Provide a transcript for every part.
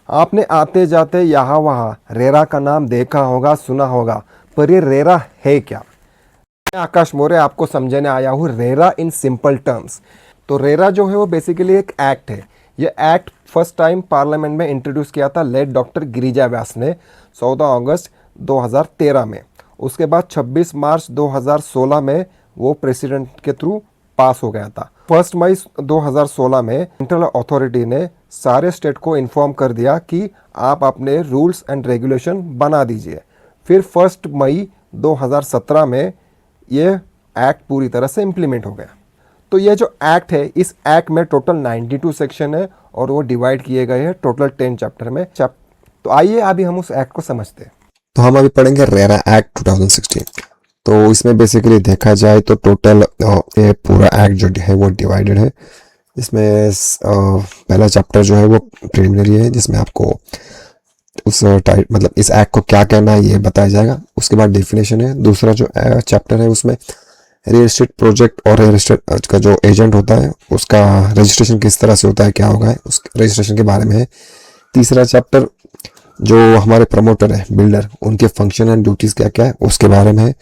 आपने आते जाते यहाँ वहाँ रेरा का नाम देखा होगा, सुना होगा, पर ये रेरा है क्या? मैं आकाश मौर्य आपको समझाने आया हूँ रेरा इन सिंपल टर्म्स। तो रेरा जो है वो बेसिकली एक एक्ट है। ये एक्ट फर्स्ट टाइम पार्लियामेंट में इंट्रोड्यूस किया था लेट डॉक्टर गिरिजा व्यास ने 14 अगस्त 2013 में। उसके बाद 26 मार्च 2016 में वो प्रेसिडेंट के थ्रू पास हो गया था। 1 मई 2016 में सेंट्रल अथॉरिटी ने सारे स्टेट को इन्फॉर्म कर दिया कि आप अपने रूल्स एंड रेगुलेशन बना दीजिए। फिर 1 मई 2017 में ये एक्ट पूरी तरह से इम्प्लीमेंट हो गया। तो ये जो एक्ट है, इस एक्ट में टोटल 92 सेक्शन है और वो डिवाइड किए गए हैं टोटल 10 चैप्टर में। तो आइए अभी हम उस एक्ट को समझते हैं। तो हम अभी पढ़ेंगे रेरा एक्ट 2016। तो इसमें बेसिकली देखा जाए तो टोटल ये पूरा एक्ट जो है वो डिवाइडेड है। इसमें पहला चैप्टर जो है वो प्रिलिमिनरी है, जिसमें आपको उस मतलब इस एक्ट को क्या कहना है ये बताया जाएगा। उसके बाद डेफिनेशन है। दूसरा जो चैप्टर है उसमें रियल एस्टेट प्रोजेक्ट और रियल एस्टेट का जो एजेंट होता है उसका रजिस्ट्रेशन किस तरह से होता है, क्या होगा, उस रजिस्ट्रेशन के बारे में है। तीसरा चैप्टर जो हमारे प्रमोटर है, बिल्डर, उनके फंक्शन एंड ड्यूटीज क्या क्या है उसके बारे में है।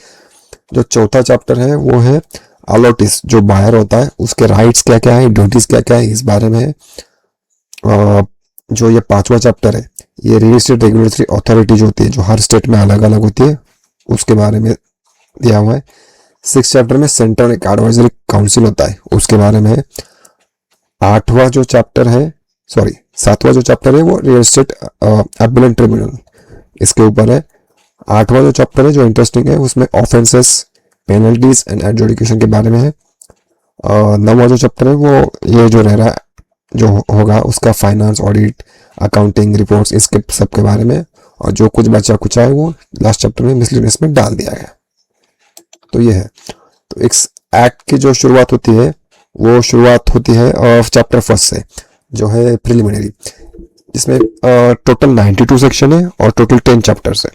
जो चौथा चैप्टर है वो है अलॉटिस, जो बायर होता है उसके राइट्स क्या क्या है, ड्यूटीज क्या क्या है, इस बारे में है। जो ये पांचवा चैप्टर है ये रियल एस्टेट रेगुलेटरी अथॉरिटी जो होती है, जो हर स्टेट में अलग अलग होती है, उसके बारे में दिया हुआ है। 6 चैप्टर में सेंट्रल एक एडवाइजरी काउंसिल होता है उसके बारे में है। सातवां जो चैप्टर है वो रियल एस्टेट अपीलेट ट्रिब्यूनल, इसके ऊपर है। 8वां जो चैप्टर है जो इंटरेस्टिंग है उसमें ऑफेंसेस, पेनल्टीज एंड एडजुडिकेशन के बारे में है। 9वां जो चैप्टर है वो ये जो रह रहा जो होगा उसका फाइनेंस, ऑडिट, अकाउंटिंग, रिपोर्ट्स, इसके सब के बारे में। और जो कुछ बचा कुछ है वो लास्ट चैप्टर में मिसलेनियस में डाल दिया गया। तो ये है। तो एक एक्ट की जो शुरुआत होती है ऑफ चैप्टर फर्स्ट से, जो है प्रिलिमिनरी, जिसमें टोटल 92 सेक्शन है और टोटल 10 चैप्टर्स है।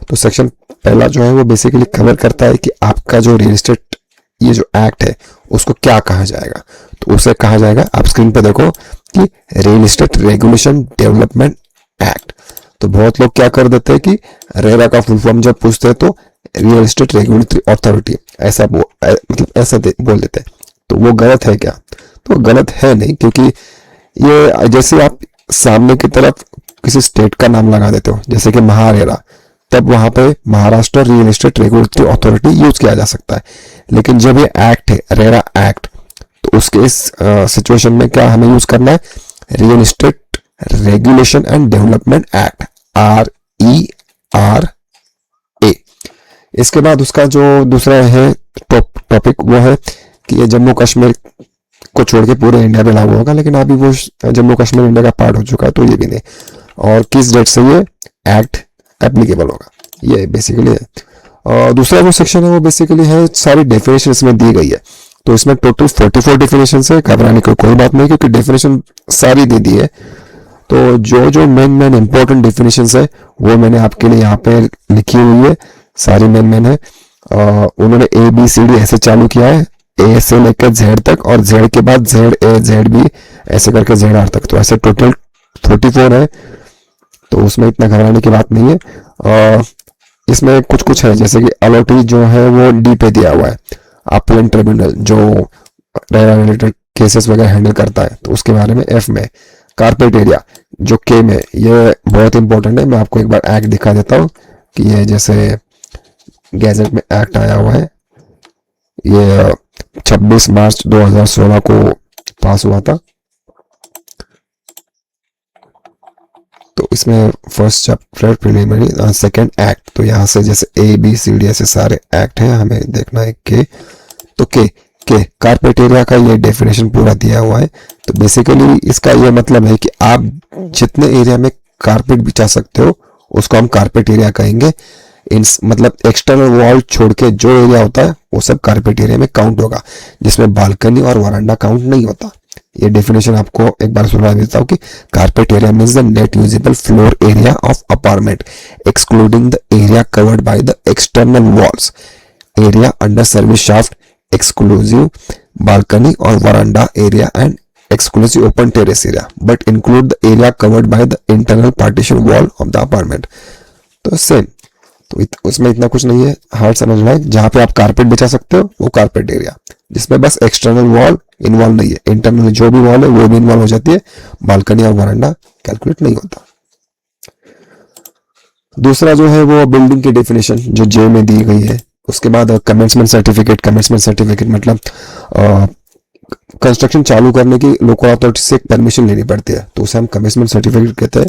तो सेक्शन पहला जो है वो बेसिकली कवर करता है कि आपका जो रियल एस्टेट ये जो एक्ट है उसको क्या कहा जाएगा। तो उसे कहा जाएगा, आप स्क्रीन पे देखो, कि real estate regulation development act. तो बहुत लोग क्या कर देते हैं कि रेरा का फुल फॉर्म जब पूछते हैं तो रियल एस्टेट रेगुलेटरी अथॉरिटी ऐसा बोल देते हैं। तो वो गलत है क्या? तो गलत है नहीं, क्योंकि ये जैसे आप सामने की तरफ किसी स्टेट का नाम लगा देते हो, जैसे कि महारेरा, तब वहां पे Maharashtra real estate regulatory authority use किया जा सकता है। लेकिन जब ये एक्ट है रेरा एक्ट, तो उसके इस सिचुएशन में क्या हमें यूज करना है? Real estate regulation and development act, RERA। इसके बाद उसका जो दूसरा है टॉपिक वो है कि ये जम्मू कश्मीर को छोड़ के पूरे इंडिया में लागू होगा, लेकिन अभी वो जम्मू कश्मीर इंडिया का पार्ट हो चुका है, तो ये भी नहीं। और किस डेट से ये एक्ट एप्लीकेबल होगा, ये बेसिकली है। और दूसरा जो सेक्शन है वो बेसिकली है सारी डेफिनेशन इसमें दी गई है। तो इसमें टोटल 44 डेफिनेशन है। घबराने की कोई बात नहीं, क्योंकि डेफिनेशन सारी दे दी है। तो जो मेन इंपॉर्टेंट डेफिनेशन है वो मैंने आपके लिए यहाँ पे लिखी हुई है, सारी मेन है। उन्होंने ABCD ऐसे चालू किया है, A से लेकर Z तक, और Z के बाद ZA ZB ऐसे करके ZR तक। तो ऐसे टोटल 44 है। तो उसमें इतना घबराने की बात नहीं है। इसमें कुछ है, जैसे कि अलॉटी जो है वो D पे दिया हुआ है, अपीलेट ट्रिब्यूनल जो रिलेटेड केसेस वगैरह हैंडल करता है, तो उसके बारे में F में। कारपेट एरिया जो K में, ये बहुत इंपॉर्टेंट है। मैं आपको एक बार एक्ट दिखा देता हूँ कि ये जैसे गैजेट में एक्ट आया हुआ है, ये 26 मार्च 2016 को पास हुआ था। तो इसमें first chapter preliminary, second act. तो यहाँ से जैसे ABCD ऐसे सारे एक्ट हैं, हमें देखना है के। तो के कारपेट एरिया का ये डेफिनेशन पूरा दिया हुआ है। तो बेसिकली इसका ये मतलब है कि आप जितने एरिया में कारपेट बिछा सकते हो उसको हम कारपेट एरिया कहेंगे। मतलब एक्सटर्नल वॉल छोड़ के जो एरिया होता है वो सब कारपेट एरिया में काउंट होगा, जिसमें बालकनी और वरांडा काउंट नहीं होता। ये डेफिनेशन आपको एक बार सुना देता हूँ कि carpet area means the net usable floor area of apartment excluding the area covered by the external walls, area under service shaft exclusive balcony और veranda area and exclusive open terrace area but include the area covered by the internal partition wall of the apartment। तो same, तो उसमें इतना कुछ नहीं है, hard समझना है। जहां पे आप कारपेट बिछा सकते हो वो कारपेट एरिया, जिसमें बस एक्सटर्नल वॉल इन्वॉल्व नहीं है, इंटरनल जो भी वॉल है वो भी इन्वॉल्व हो जाती है, बालकनी और वरांडा कैलकुलेट नहीं होता। दूसरा जो है वो बिल्डिंग की डेफिनेशन जो जे में दी गई है। उसके बाद कमेंसमेंट सर्टिफिकेट। कमेंसमेंट सर्टिफिकेट मतलब कंस्ट्रक्शन चालू करने की लोकल अथॉरिटी से परमिशन लेनी पड़ती है, तो उसे हम कमेंसमेंट सर्टिफिकेट कहते हैं।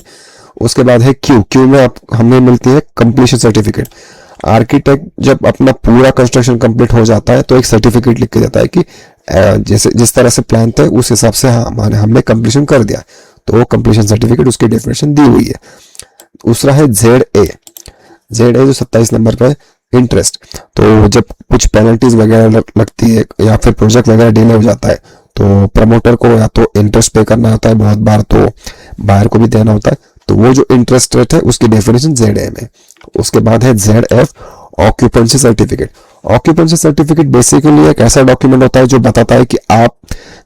उसके बाद है क्यू। क्यू में हमें मिलती है कंप्लीशन सर्टिफिकेट। आर्किटेक्ट जब अपना पूरा कंस्ट्रक्शन कंप्लीट हो जाता है तो एक सर्टिफिकेट लिख के देता है कि जैसे जिस तरह से प्लान थे उस हिसाब से हमने कंप्लीशन कर दिया, तो वो कंप्लीशन सर्टिफिकेट, उसकी डेफिनेशन दी हुई है। दूसरा है जेड ए। जेड ए जो 27 नंबर पर इंटरेस्ट। तो जब कुछ पेनल्टीज वगैरह लगती है या फिर प्रोजेक्ट वगैरह डिले हो जाता है तो प्रमोटर को या तो इंटरेस्ट पे करना होता है, बहुत बार तो बायर को भी देना होता है, तो वो जो इंटरेस्ट रेट है उसकी डेफिनेशन जेड ए में। उसके बाद है Z F, occupancy certificate. Occupancy certificate basically एक ऐसा डॉक्यूमेंट होता है जो बताता है कि आप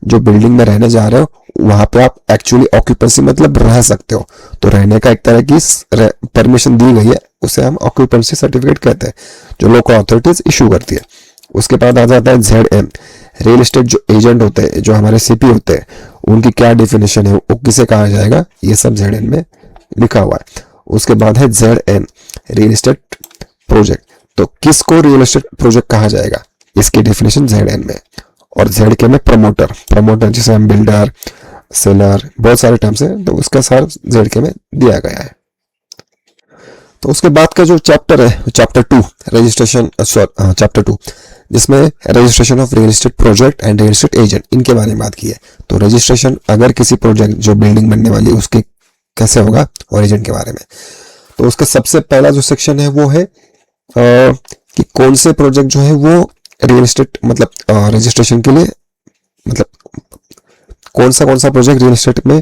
जो बिल्डिंग में रहने जा रहे हो वहां पे आप एक्चुअली ऑक्यूपेंसी मतलब रह सकते हो, तो रहने का एक तरह की परमिशन दी गई है, उसे हम ऑक्यूपेंसी सर्टिफिकेट कहते हैं, जो लोकल अथॉरिटीज इशू करती है। उसके बाद आ जाता है जेड एम। रियल एस्टेट जो एजेंट होते हैं, जो हमारे सीपी होते हैं, उनकी क्या डेफिनेशन है, वो किसे कहा जाएगा, ये सब जेड एन में लिखा हुआ है। उसके बाद है Z N, real estate project. तो किसको रियल एस्टेट प्रोजेक्ट कहा जाएगा, इसकी डेफिनेशन जेड एन में। और जेड के में प्रमोटर। प्रमोटर जिसे हम बिल्डर, सेलर, बहुत सारे टर्म्स हैं, तो उसका सार जेड के में दिया गया है। तो उसके बाद का जो चैप्टर है, चैप्टर 2 रजिस्ट्रेशन, चैप्टर 2 जिसमें registration of real estate project and real estate agent, इनके बारे में बात की है। तो रजिस्ट्रेशन अगर किसी प्रोजेक्ट जो बिल्डिंग बनने वाली है उसके कैसे होगा, और एजेंट के बारे में। तो उसका सबसे पहला जो सेक्शन है वो है कि कौन से प्रोजेक्ट जो है वो रियल एस्टेट मतलब रजिस्ट्रेशन के लिए, मतलब कौन सा प्रोजेक्ट रियल एस्टेट में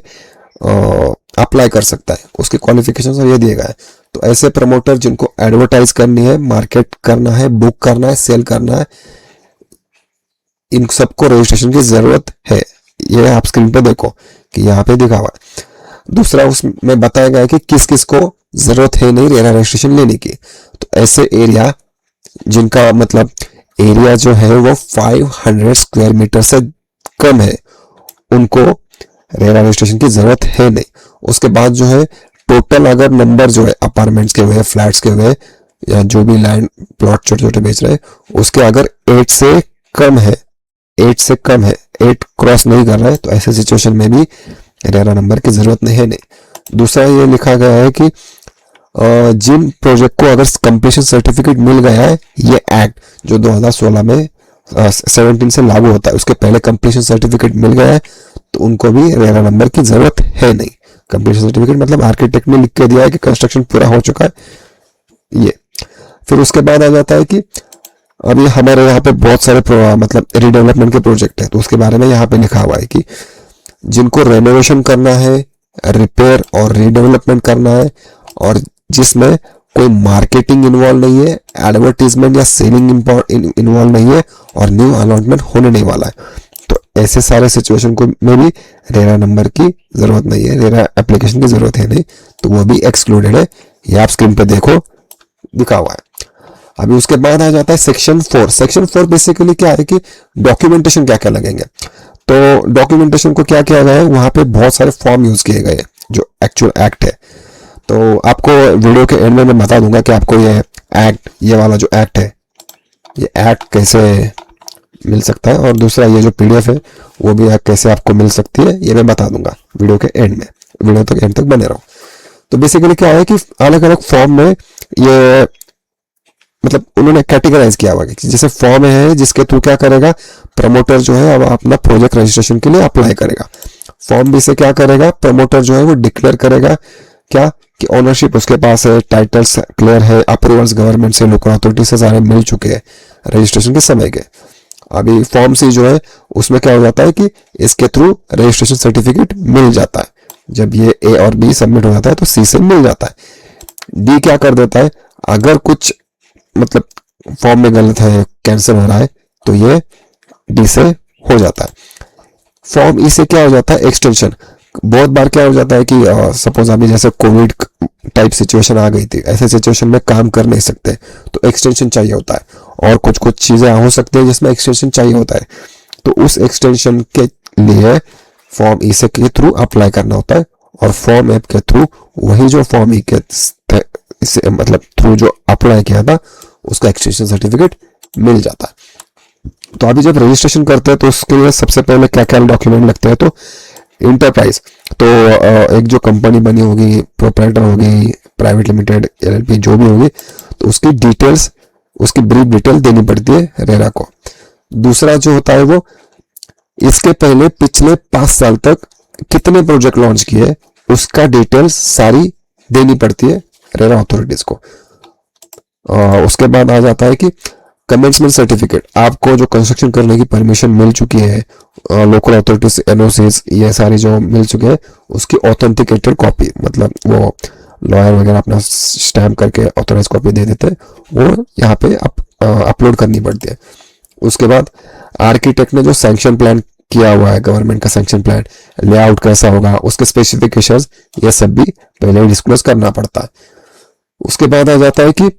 अप्लाई कर सकता है, उसके क्वालिफिकेशन और ये दिए गए हैं। तो ऐसे प्रमोटर जिनको एडवर्टाइज करनी है, मार्केट करना है, बुक करना है, सेल करना है, इन सबको रजिस्ट्रेशन की जरूरत है। ये आप स्क्रीन पे देखो कि यहाँ पे दिखा हुआ है। दूसरा उसमें बताया गया है कि किस किस को जरूरत है नहीं रेरा रजिस्ट्रेशन लेने की। तो ऐसे एरिया जिनका मतलब एरिया जो है वो 500 स्क्वायर मीटर से कम है, उनको रेरा रजिस्ट्रेशन की जरूरत है नहीं। उसके बाद जो है टोटल अगर नंबर जो है अपार्टमेंट्स के हुए, फ्लैट्स के हुए, या जो भी लैंड प्लॉट छोटे छोटे बेच रहे हैं, उसके अगर 8 से कम है, 8 क्रॉस नहीं कर रहा है, तो ऐसे सिचुएशन में भी रेरा नंबर की जरूरत नहीं है नहीं। दूसरा ये लिखा गया है कि जिन प्रोजेक्ट को अगर कंप्लीशन सर्टिफिकेट मिल गया है, ये एक्ट जो 2016 में 17 से लागू होता है, उसके पहले कंप्लीशन सर्टिफिकेट मिल गया है, तो उनको भी रेरा नंबर की जरूरत है नहीं। कंप्लीशन सर्टिफिकेट मतलब आर्किटेक्ट ने लिख के दिया है कि कंस्ट्रक्शन पूरा हो चुका है ये। फिर उसके बाद आ जाता है कि अभी हमारे यहाँ पे बहुत सारे मतलब रीडेवलपमेंट के प्रोजेक्ट है, तो उसके बारे में यहाँ पे लिखा हुआ है कि जिनको रेनोवेशन करना है, रिपेयर और रीडेवलपमेंट करना है, और जिसमें कोई मार्केटिंग इन्वॉल्व नहीं है, एडवर्टीजमेंट या सेलिंग इन्वॉल्व नहीं है, और न्यू अलॉटमेंट होने नहीं वाला है, तो ऐसे सारे सिचुएशन को में भी रेरा नंबर की जरूरत नहीं है, रेरा एप्लीकेशन की जरूरत है नहीं, तो वो भी एक्सक्लूडेड है। ये आप स्क्रीन पे देखो दिखा हुआ है। अभी उसके बाद आ जाता है सेक्शन 4। सेक्शन 4 बेसिकली क्या है कि डॉक्यूमेंटेशन क्या क्या लगेंगे। तो डॉक्यूमेंटेशन को क्या किया गया है, वहां पे बहुत सारे फॉर्म यूज किए गए जो एक्चुअल एक्ट है। तो आपको वीडियो के एंड में मैं बता दूंगा कि आपको ये एक्ट, ये वाला जो एक्ट है, ये एक्ट कैसे मिल सकता है, और दूसरा ये जो पीडीएफ है वो भी कैसे आपको मिल सकती है, ये मैं बता दूंगा वीडियो के एंड में। वीडियो तक एंड तक बने रहो। तो बेसिकली क्या है कि अलग अलग फॉर्म में ये मतलब उन्होंने कैटेगराइज किया हुआ है कि जैसे फॉर्म है जिसके थ्रू क्या करेगा प्रमोटर जो है अब अपना प्रोजेक्ट रजिस्ट्रेशन के लिए अप्लाई करेगा। फॉर्म बी से क्या करेगा प्रमोटर जो है वो डिक्लेयर करेगा क्या कि ओनरशिप उसके पास है, टाइटल्स क्लियर है, अप्रूवल्स गवर्नमेंट से, लोकल अथॉरिटी से सारे मिल चुके हैं रजिस्ट्रेशन के समय के। अभी फॉर्म सी जो है उसमें क्या हो जाता है कि इसके थ्रू रजिस्ट्रेशन सर्टिफिकेट मिल जाता है। जब ये ए और बी सबमिट हो जाता है तो सी से मिल जाता है। डी क्या कर देता है, अगर कुछ मतलब फॉर्म में गलत है, कैंसिल हो रहा है, तो ये डी से हो जाता है। फॉर्म ई से क्या हो जाता है, एक्सटेंशन। बहुत बार क्या हो जाता है कि सपोज अभी जैसे कोविड टाइप सिचुएशन आ गई थी, ऐसे सिचुएशन में काम कर नहीं सकते तो एक्सटेंशन चाहिए होता है, और कुछ कुछ चीजें हो सकती है जिसमें एक्सटेंशन चाहिए होता है, तो उस एक्सटेंशन के लिए फॉर्म ई से के थ्रू अप्लाई करना होता है, और फॉर्म ऐप के थ्रू वही जो फॉर्म ई के से मतलब थ्रू जो अप्लाई किया था उसका एक्सटेंशन सर्टिफिकेट मिल जाता है। तो अभी जब रजिस्ट्रेशन करते हैं तो उसके लिए सबसे पहले क्या क्या डॉक्यूमेंट लगते हैं, तो इंटरप्राइज, तो एक जो कंपनी बनी होगी, प्रोप्राइटर होगी, प्राइवेट लिमिटेड, एलएलपी जो भी होगी, तो उसकी डिटेल्स, उसकी ब्रीफ डिटेल देनी पड़ती है रेरा को। दूसरा जो होता है वो इसके पहले पिछले 5 साल तक कितने प्रोजेक्ट लॉन्च किए उसका डिटेल्स सारी देनी पड़ती है रेरा अथॉरिटीज को। उसके बाद आ जाता है कि कमेंसमेंट सर्टिफिकेट, आपको जो कंस्ट्रक्शन करने की परमिशन मिल चुकी है, लोकल अथॉरिटीज एनओसीज ये सारी जो मिल चुके हैं उसकी ऑथेंटिकेटेड कॉपी, मतलब वो लॉयर वगैरह अपना स्टैम्प करके ऑथोराइज कॉपी दे देते हैं, वो यहाँ पे अपलोड करनी पड़ती है। उसके बाद आर्किटेक्ट ने जो सैंक्शन प्लान किया हुआ है, गवर्नमेंट का सैंक्शन प्लान, लेआउट कैसा होगा, उसके स्पेसिफिकेशंस, ये सब भी पहले डिस्क्लोज करना पड़ता है। उसके बाद आ जाता है कि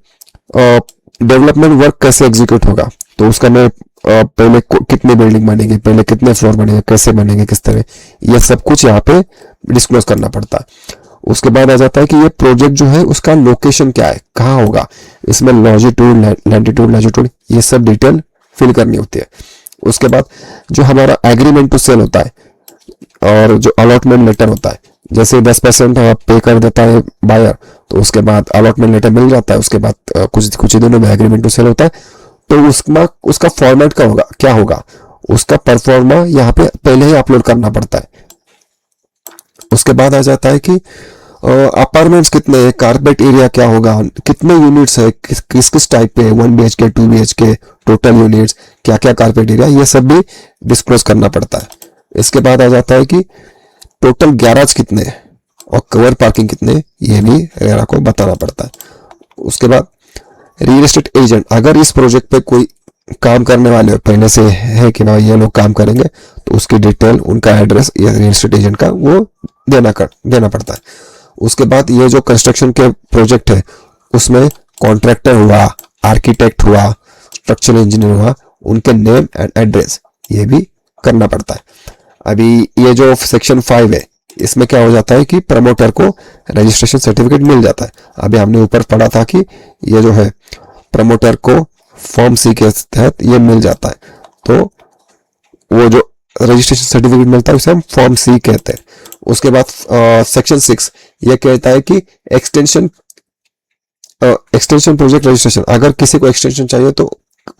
डेवलपमेंट वर्क कैसे एग्जीक्यूट होगा, तो उसका मैं पहले कितनी बिल्डिंग बनेगी, पहले कितने फ्लोर बनेंगे, कैसे बनेंगे, किस तरह, ये सब कुछ यहाँ पे डिस्क्लोज करना पड़ता है। उसके बाद आ जाता है कि ये प्रोजेक्ट जो है उसका लोकेशन क्या है, कहाँ होगा, इसमें लॉजिट्यूड, लैटिट्यूड, लैटिट्यूड, ये सब डिटेल फिल करनी होती है। उसके बाद जो हमारा एग्रीमेंट टू सेल होता है और जो अलॉटमेंट लेटर होता है, जैसे 10% पे कर देता है बायर, तो उसके बाद अलॉटमेंट लेटर मिल जाता है, उसके बाद कुछ ही दिनों में एग्रीमेंट टू सेल होता है, तो उसका फॉर्मेट का होगा, क्या होगा, उसका परफॉर्मा यहाँ पे पहले ही अपलोड करना पड़ता है। उसके बाद आ जाता है कि अपार्टमेंट्स कितने हैं, कारपेट एरिया क्या होगा, कितने यूनिट्स है, किस किस टाइप पे, 1 BHK 2 BHK, टोटल यूनिट्स, क्या क्या कारपेट एरिया, ये सब भी डिस्क्लोज करना पड़ता है। इसके बाद आ जाता है कि टोटल गैराज कितने हैं और कवर पार्किंग कितने, ये भी रेरा को बताना पड़ता है। उसके बाद रियल एस्टेट एजेंट, अगर इस प्रोजेक्ट पे कोई काम करने वाले हो पहले से है कि ना ये लोग काम करेंगे, तो उसकी डिटेल, उनका एड्रेस, या रियल एस्टेट एजेंट का वो देना पड़ता है। उसके बाद ये जो कंस्ट्रक्शन के प्रोजेक्ट है उसमें कॉन्ट्रैक्टर हुआ, आर्किटेक्ट हुआ, स्ट्रक्चरल इंजीनियर हुआ, उनके नेम एंड एड्रेस ये भी करना पड़ता है। अभी ये जो सेक्शन 5 है इसमें क्या हो जाता है कि प्रमोटर को रजिस्ट्रेशन सर्टिफिकेट मिल जाता है। अभी हमने ऊपर पढ़ा था कि ये जो है प्रमोटर को फॉर्म सी के तहत ये मिल जाता है, तो वो जो रजिस्ट्रेशन सर्टिफिकेट मिलता है उसे हम फॉर्म सी कहते हैं। उसके बाद सेक्शन 6 ये कहता है कि एक्सटेंशन प्रोजेक्ट रजिस्ट्रेशन, अगर किसी को एक्सटेंशन चाहिए तो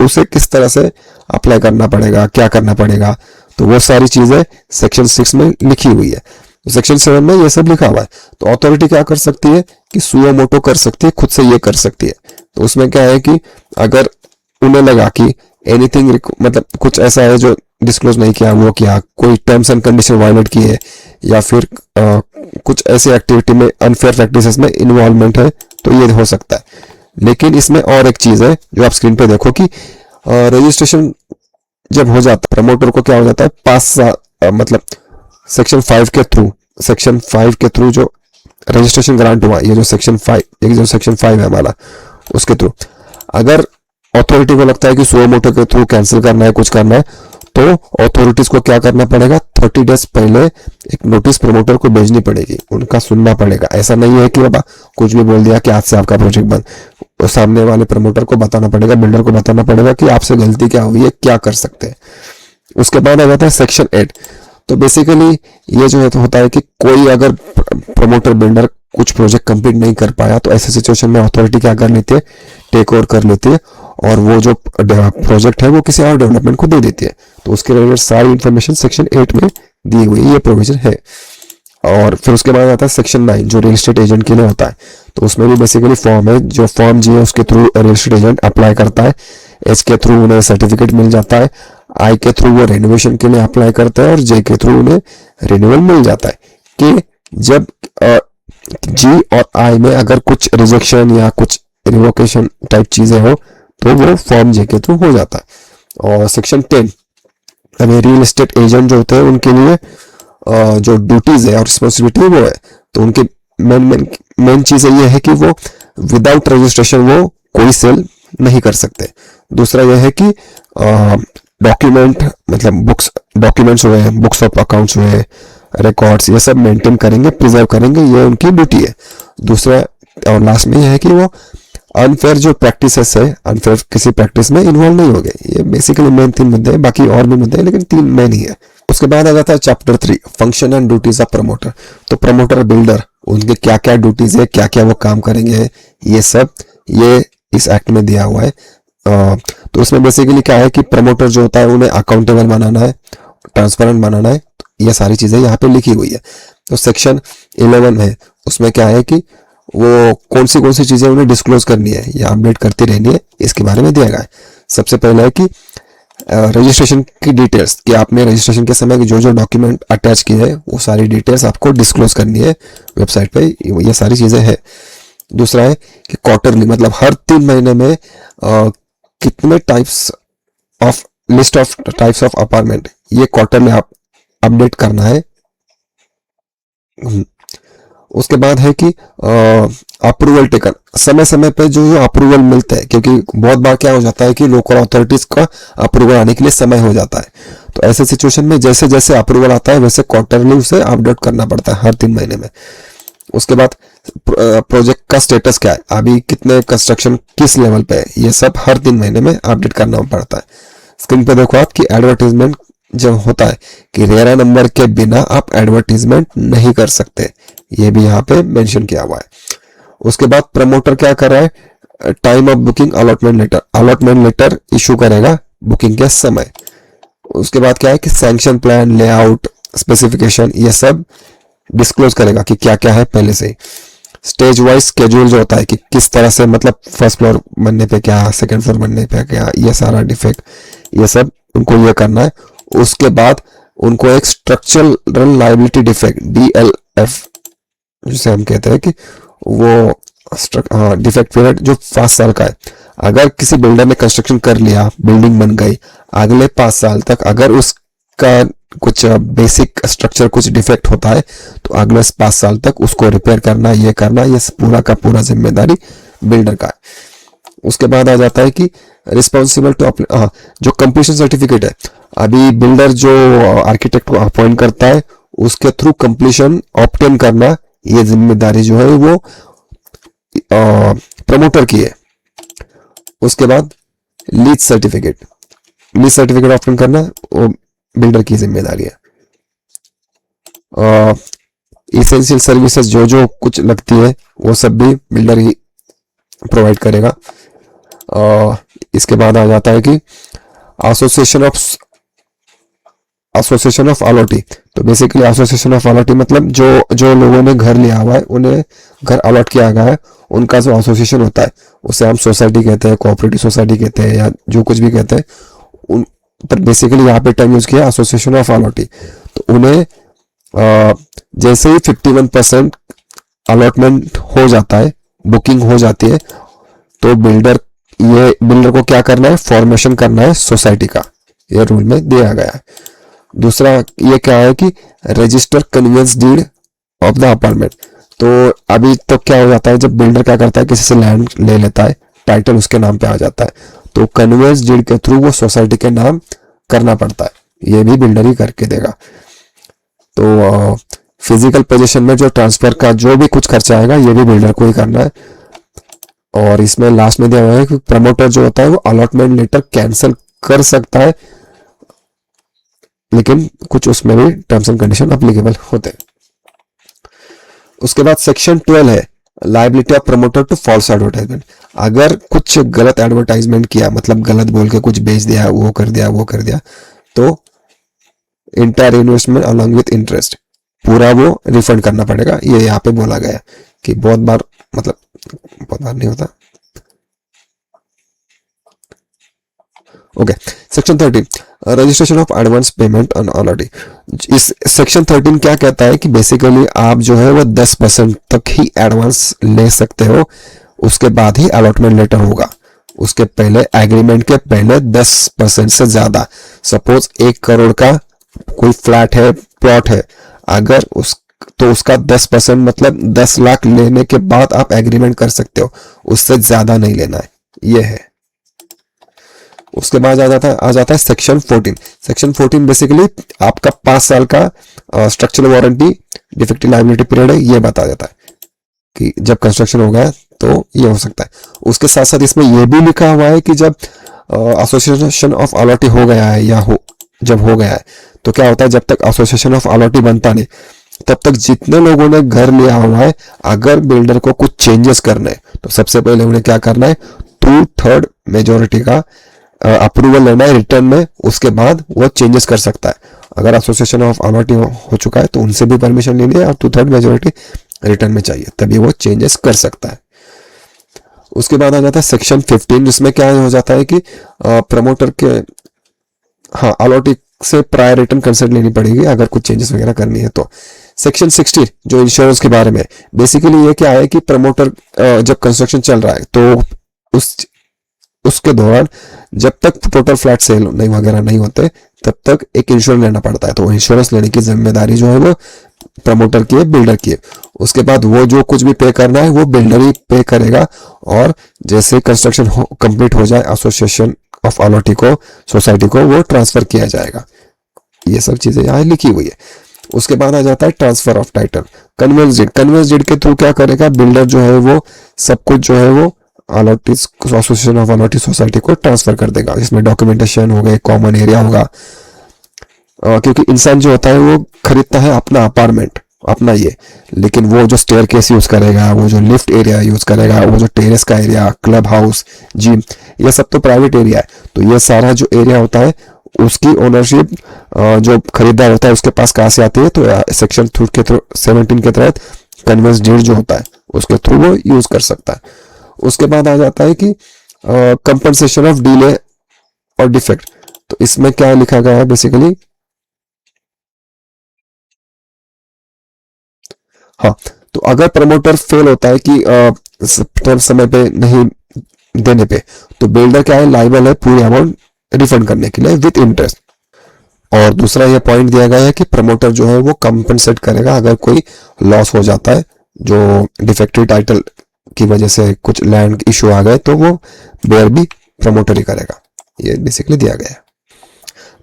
उसे किस तरह से अप्लाई करना पड़ेगा, क्या करना पड़ेगा, तो वो सारी चीजें सेक्शन 6 में लिखी हुई है। सेक्शन 7 में ये सब लिखा हुआ है। तो अथॉरिटी क्या कर सकती है कि सुओ मोटो कर सकती है, खुद से ये कर सकती है। तो उसमें क्या है कि अगर उन्हें लगा कि एनीथिंग, मतलब कुछ ऐसा है जो डिस्क्लोज नहीं किया, वो किया, कोई टर्म्स एंड कंडीशन वायलेट किए, या फिर कुछ ऐसी एक्टिविटी में अनफेयर प्रैक्टिसेस में इन्वॉल्वमेंट है, तो ये हो सकता है। लेकिन इसमें और एक चीज है जो आप स्क्रीन पे देखो कि रजिस्ट्रेशन जब हो जाता है, प्रमोटर को क्या हो जाता है, 5 साल मतलब सेक्शन 5 के थ्रू जो रजिस्ट्रेशन ग्रांट हुआ, ये जो सेक्शन 5 है हमारा, उसके थ्रू अगर अथॉरिटी को लगता है कि सुओ मोटो के थ्रू कैंसिल करना है, कुछ करना है, तो अथॉरिटीज को क्या करना पड़ेगा, 30 डेज पहले एक नोटिस प्रमोटर को भेजनी पड़ेगी, उनका सुनना पड़ेगा। ऐसा नहीं है कि बाबा कुछ भी बोल दिया कि आज से आपका प्रोजेक्ट बंद, तो सामने वाले प्रमोटर को बताना पड़ेगा, बिल्डर को बताना पड़ेगा कि आपसे गलती क्या हुई है, क्या कर सकते हैं। उसके बाद आ जाता है सेक्शन 8। तो बेसिकली ये जो है तो होता है कि कोई अगर प्रमोटर, बिल्डर कुछ प्रोजेक्ट कंप्लीट नहीं कर पाया, तो ऐसे सिचुएशन में अथॉरिटी क्या कर लेती है, टेक ओवर कर लेती है, और वो जो प्रोजेक्ट है वो किसी और डेवलपमेंट को दे देती है। तो उसके रिलेटेड सारी इंफॉर्मेशन सेक्शन 8 में दी हुई ये प्रोविजन है। और फिर उसके बाद आता है सेक्शन 9 जो रियल एस्टेट एजेंट के लिए होता है। तो उसमें भी बेसिकली फॉर्म है, जो फॉर्म जी है उसके through real estate agent apply करता है, एच के थ्रू उन्हें सर्टिफिकेट मिल जाता है, आई के थ्रू वो रेनोवेशन के लिए अप्लाई करता है, और जे के थ्रू उन्हें रिन्यूअल मिल जाता है। कि जब जी और आई में अगर कुछ रिजेक्शन या कुछ रिवोकेशन टाइप चीजें हो, तो वो फॉर्म जे के थ्रू हो जाता है। और सेक्शन 10 अभी रियल एस्टेट एजेंट जो होते हैं उनके लिए जो ड्यूटीज है और रिस्पॉन्सिबिलिटी वो है, तो उनके मेन चीज ये है कि वो विदाउट रजिस्ट्रेशन वो कोई सेल नहीं कर सकते। दूसरा यह है कि डॉक्यूमेंट मतलब बुक्स डॉक्यूमेंट्स हुए, बुक्स ऑफ अकाउंट्स हुए, रिकॉर्ड्स, ये सब मेंटेन करेंगे, प्रिजर्व करेंगे, ये उनकी ड्यूटी है। दूसरा और लास्ट में यह है कि वो अनफेयर जो प्रैक्टिसेस है, अनफेयर किसी प्रैक्टिस में इन्वॉल्व नहीं हो गए। ये बेसिकली मेन 3 मुद्दे हैं, बाकी और भी मुद्दे हैं लेकिन 3 मेन ही है। उसके बाद आ जाता है chapter 3, function and duties of promoter. तो प्रमोटर बिल्डर, उनके क्या क्या ड्यूटीज है, क्या क्या वो काम करेंगे, ये सब ये इस एक्ट में दिया हुआ है। तो उसमें बेसिकली क्या है कि प्रमोटर जो होता है उन्हें अकाउंटेबल बनाना है, ट्रांसपेरेंट बनाना है, ये सारी चीजें यहाँ पे लिखी हुई है। तो सेक्शन 11 है, उसमें क्या है कि वो कौन सी चीजें उन्हें डिस्क्लोज करनी है या अपडेट करती रहनी है, इसके बारे में दिया गया है। सबसे पहले है कि रजिस्ट्रेशन की डिटेल्स, कि आपने रजिस्ट्रेशन के समय जो जो डॉक्यूमेंट अटैच किए हैं वो सारी डिटेल्स आपको डिस्क्लोज करनी है वेबसाइट पे, ये सारी चीजें है। दूसरा है कि क्वार्टरली मतलब हर 3 महीने में कितने types of list of types of apartment, ये क्वार्टरली आप अपडेट करना है। उसके बाद है कि अप्रूवल टेकन, समय समय पे जो अप्रूवल मिलता है, क्योंकि बहुत बार क्या हो जाता है कि लोकल अथॉरिटीज का अप्रूवल आने के लिए समय हो जाता है। तो ऐसे सिचुएशन में जैसे जैसे अप्रूवल आता है वैसे क्वार्टरली उसे अपडेट करना पड़ता है हर 3 महीने में। उसके बाद प्रोजेक्ट का स्टेटस क्या है, अभी कितने कंस्ट्रक्शन किस लेवल पे है, ये सब हर 3 महीने में अपडेट करना पड़ता है। स्क्रीन पे देखो आप कि एडवर्टीजमेंट जब होता है कि रेरा नंबर के बिना आप एडवर्टीजमेंट नहीं कर सकते, ये भी यहाँ पे मेंशन किया हुआ है। उसके बाद प्रमोटर क्या कर रहा है, time of booking allotment letter issue करेगा बुकिंग के समय। उसके बाद क्या है कि सैंक्शन प्लान, लेआउट, स्पेसिफिकेशन, ये सब डिस्क्लोज करेगा कि क्या क्या है पहले से। स्टेज वाइज स्केड्यूल जो होता है कि किस तरह से मतलब फर्स्ट फ्लोर बनने पे क्या, सेकंड फ्लोर बनने पे क्या, ये सारा डिफेक्ट, ये सब उनको ये करना है। उसके बाद उनको एक स्ट्रक्चरल लायबिलिटी डिफेक्ट DLF जिसे हम कहते हैं कि वो डिफेक्ट पीरियड जो 5 साल का है। अगर किसी बिल्डर ने कंस्ट्रक्शन कर लिया, बिल्डिंग बन गई, अगले 5 साल तक अगर उसका कुछ बेसिक स्ट्रक्चर कुछ डिफेक्ट होता है तो अगले 5 साल तक उसको रिपेयर करना, ये पूरा का पूरा जिम्मेदारी बिल्डर का है। उसके बाद आ जाता है कि रिस्पॉन्सिबल टू जो कंप्लीशन सर्टिफिकेट है, अभी बिल्डर जो आर्किटेक्ट को अपॉइंट करता है उसके थ्रू कंप्लीशन ऑब्टेन करना, ये जिम्मेदारी जो है वो प्रमोटर की है। उसके बाद लीज सर्टिफिकेट ऑब्टेन करना वो बिल्डर की जिम्मेदारी है। इसेंशियल सर्विसेज जो जो कुछ लगती है वो सब भी बिल्डर ही प्रोवाइड करेगा। इसके बाद आ जाता है कि एसोसिएशन ऑफ अलॉटी। तो बेसिकली एसोसिएशन ऑफ अलॉटी मतलब जो लोगों ने घर लिया हुआ है, उन्हें घर अलॉट किया गया है, उनका जो एसोसिएशन होता है उसे हम सोसाइटी कहते हैं, कोऑपरेटिव सोसाइटी कहते हैं, या जो कुछ भी कहते हैं, पर बेसिकली यहाँ पे टर्म यूज किया एसोसिएशन ऑफ अलॉटी। तो उन्हें जैसे ही 51% अलॉटमेंट हो जाता है, बुकिंग हो जाती है, तो बिल्डर को क्या करना है, फॉर्मेशन करना है सोसाइटी का, ये रूल में दिया गया है। दूसरा ये क्या है कि register conveyance deed of the apartment. तो अभी तो क्या हो जाता है, जब बिल्डर क्या करता है, किसी से लैंड ले लेता है, टाइटल उसके नाम पे आ जाता है, तो कन्वेंस डीड के थ्रू वो सोसाइटी के नाम करना पड़ता है, ये भी बिल्डर ही करके देगा। तो फिजिकल पोजीशन में जो ट्रांसफर का जो भी कुछ खर्चा आएगा ये भी बिल्डर को ही करना है। और इसमें लास्ट में दिया हुआ है कि प्रमोटर जो होता है वो अलॉटमेंट लेटर कैंसिल कर सकता है, लेकिन कुछ उसमें भी टर्म्स एंड कंडीशन अप्लीकेबल होते हैं। उसके बाद सेक्शन 12 है liability of promoter to false advertisement. अगर कुछ गलत एडवर्टाइजमेंट किया, मतलब गलत बोल के कुछ बेच दिया, वो कर दिया, तो entire investment along with interest पूरा वो रिफंड करना पड़ेगा। ये यहाँ पे बोला गया कि बहुत बार नहीं होता। Okay, section 13 registration of advance payment on allottee. इस सेक्शन 13 क्या कहता है कि बेसिकली आप जो है वो 10% तक ही एडवांस ले सकते हो, उसके बाद ही अलॉटमेंट लेटर होगा। उसके पहले एग्रीमेंट के पहले 10% से ज्यादा। सपोज 1 करोड़ का कोई फ्लैट है, प्लॉट है, अगर तो उसका 10% मतलब 10 लाख लेने के बाद आप एग्रीमेंट कर सकते हो, उससे ज्यादा नहीं लेना है, ये है। उसके बाद आ जाता है सेक्शन 14। सेक्शन 14 बेसिकली आपका 5 साल का structural warranty defective liability period है, ये बता देता है कि जब कंस्ट्रक्शन हो गया तो ये हो सकता है। उसके साथ साथ इसमें यह भी लिखा हुआ है कि जब एसोसिएशन ऑफ अलॉटी हो गया है या जब हो गया है तो क्या होता है, जब तक एसोसिएशन ऑफ अलॉटी बनता नहीं तब तक जितने लोगों ने घर लिया हुआ है, अगर बिल्डर को कुछ चेंजेस करने हैं तो सबसे पहले उन्हें क्या करना है, 2/3 मेजोरिटी का अप्रूवल लेना है रिटर्न में, उसके बाद वो चेंजेस कर सकता है। अगर एसोसिएशन ऑफ अलॉटी हो चुका है तो उनसे भी परमिशन लेनी है और 2/3 मेजोरिटी रिटर्न में चाहिए, तभी वो चेंजेस कर सकता है। उसके बाद आ जाता है सेक्शन 15, जिसमें क्या हो जाता है कि प्रमोटर के अलॉटी से प्रायर रिटर्न कंसेंट लेनी पड़ेगी अगर कुछ चेंजेस वगैरह करनी है तो। सेक्शन 16 जो इंश्योरेंस के बारे में, बेसिकली ये क्या है कि प्रमोटर जब कंस्ट्रक्शन चल रहा है तो उसके दौरान जब तक टोटल फ्लैट सेल नहीं वगैरह नहीं होते तब तक एक इंश्योरेंस लेना पड़ता है, तो इंश्योरेंस लेने की जिम्मेदारी जो है वो प्रमोटर की है, बिल्डर की है। उसके बाद वो जो कुछ भी पे करना है वो बिल्डर ही पे करेगा, और जैसे कंस्ट्रक्शन कंप्लीट हो जाए एसोसिएशन ऑफ अलॉटी को, सोसाइटी को वो ट्रांसफर किया जाएगा। ये सब चीजें यहाँ लिखी हुई है। उसके बाद आ जाता है transfer of title, conveyance deed. Conveyance deed के थ्रू क्या करेगा, बिल्डर जो है वो सब कुछ जो है वो allottee association of allottee society को ट्रांसफर कर देगा। इसमें डॉक्यूमेंटेशन हो गए, कॉमन एरिया होगा, क्योंकि इंसान जो होता है वो खरीदता है अपना अपार्टमेंट, अपना ये, लेकिन वो जो स्टेयर केस यूज करेगा, वो जो लिफ्ट एरिया यूज करेगा, वो जो टेरेस का एरिया, क्लब हाउस, जिम, ये सब तो प्राइवेट एरिया है। तो ये सारा जो एरिया होता है उसकी ओनरशिप जो खरीदार होता है उसके पास कहाँ से आती है, तो सेक्शन 17 के तहत कन्वेंस डीड जो होता है उसके थ्रू वो यूज कर सकता है। उसके बाद आ जाता है कि कंपनसेशन ऑफ डिले और डिफेक्ट। तो इसमें क्या लिखा गया है बेसिकली, तो अगर प्रमोटर फेल होता है कि समय पे नहीं देने पे, तो बिल्डर क्या है, लाइबल है पूरी अमाउंट रिफंड करने के लिए विद इंटरेस्ट। और दूसरा ये पॉइंट दिया गया है कि प्रमोटर जो है वो कंपनसेट करेगा अगर कोई लॉस हो जाता है, जो डिफेक्टिव टाइटल की वजह से कुछ लैंड इशू आ गए तो वो बेयर भी प्रमोटर ही करेगा। ये बेसिकली दिया गया है।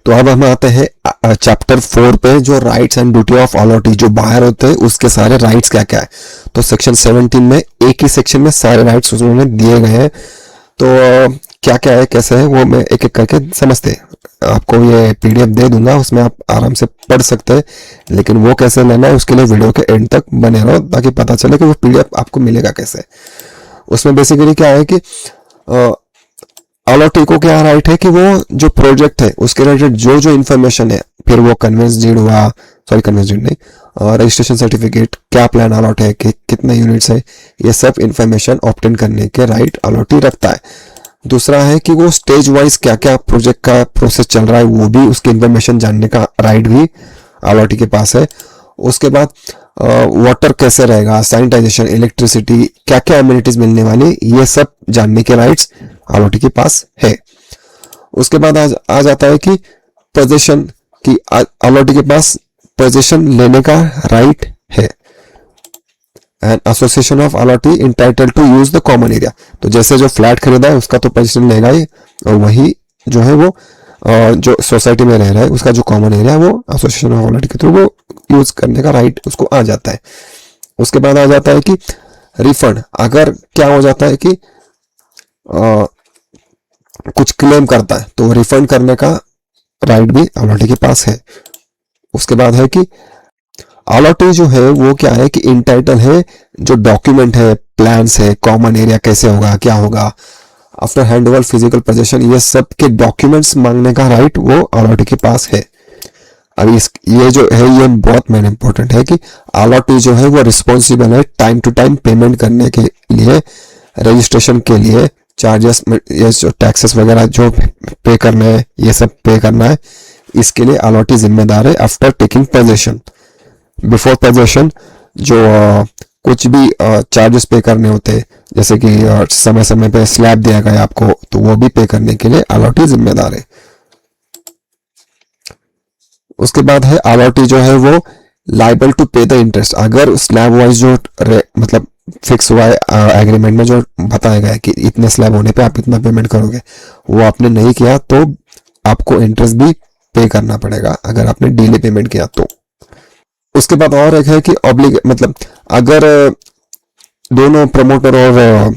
तो अब हम आते हैं चैप्टर 4 पे, जो rights and duty of allottee, जो बाहर होते हैं उसके सारे राइट्स क्या क्या है। तो सेक्शन 17 में एक ही सेक्शन में सारे राइट्स उन्होंने दिए गए हैं। तो क्या क्या है, कैसे है, वो मैं एक एक करके समझते हैं। आपको ये पीडीएफ दे दूंगा, उसमें आप आराम से पढ़ सकते हैं, लेकिन वो कैसे लेना है उसके लिए वीडियो के एंड तक बने रहो ताकि पता चले कि वो पीडीएफ आपको मिलेगा कैसे। उसमें बेसिकली क्या है कि अलॉटी को क्या राइट है कि वो जो प्रोजेक्ट है उसके रिलेटेड जो जो इन्फॉर्मेशन है, फिर वो कन्वेंस डीड हुआ, सॉरी कन्वेंस डीड नहीं, रजिस्ट्रेशन सर्टिफिकेट, क्या प्लान अलॉट है, कि कितने यूनिट्स है, ये सब इन्फॉर्मेशन ऑब्टेन करने के राइट अलॉटी रखता है। दूसरा है कि वो स्टेज वाइज क्या क्या प्रोजेक्ट का प्रोसेस चल रहा है वो भी उसकी इन्फॉर्मेशन जानने का राइट भी अलॉटी के पास है। उसके बाद वाटर कैसे रहेगा, सैनिटाइजेशन, इलेक्ट्रिसिटी, क्या क्या एमिनिटीज मिलने वाली, ये सब जानने के राइट्स अलॉटी के पास है। उसके बाद आ जाता है कि पोजीशन की, अलॉटी के पास पोजीशन लेने का राइट है। And association of allottee entitled to use the common area. तो जैसे जो फ्लैट खरीदा है उसका तो पोजीशन लेगा ही, और वही जो है वो जो सोसाइटी में रह रहा है उसका जो कॉमन एरिया है वो एसोसिएशन ऑफ अलॉटी के थ्रू वो यूज करने का राइट उसको आ जाता है। उसके बाद आ जाता है कि रिफंड, अगर क्या हो जाता है कि कुछ क्लेम करता है तो रिफंड करने का राइट भी अलॉटी के पास है। उसके बाद है कि अलॉटी जो है वो क्या है कि इंटाइटल है, जो डॉक्यूमेंट है, प्लान्स है, कॉमन एरिया कैसे होगा, क्या होगा, आफ्टर हैंडओवर फिजिकल पोजीशन, ये सब के डॉक्यूमेंट्स मांगने का राइट वो अलॉटी के पास है। अब ये जो है ये बहुत मेन इंपॉर्टेंट है कि अलॉटी जो है वो रिस्पॉन्सिबल है टाइम टू टाइम पेमेंट करने के लिए, रजिस्ट्रेशन के लिए चार्जेस, ये जो टैक्सेस वगैरह जो पे करना है ये सब पे करना है, इसके लिए अलॉटी जिम्मेदार है after taking position. Before position जो कुछ भी चार्जेस पे करने होते हैं, जैसे कि समय समय पे स्लैब दिया गया आपको, तो वो भी पे करने के लिए अलॉटी जिम्मेदार है। उसके बाद है अलॉटी जो है वो लाइबल टू पे द इंटरेस्ट। अगर स्लैब वाइज जो मतलब फिक्स हुआ है एग्रीमेंट में जो बताया गया है कि इतने स्लैब होने पे आप इतना पेमेंट करोगे, वो आपने नहीं किया तो आपको इंटरेस्ट भी पे करना पड़ेगा अगर आपने डिले पेमेंट किया तो। उसके बाद और एक है कि ऑब्लिग मतलब अगर दोनों प्रमोटर और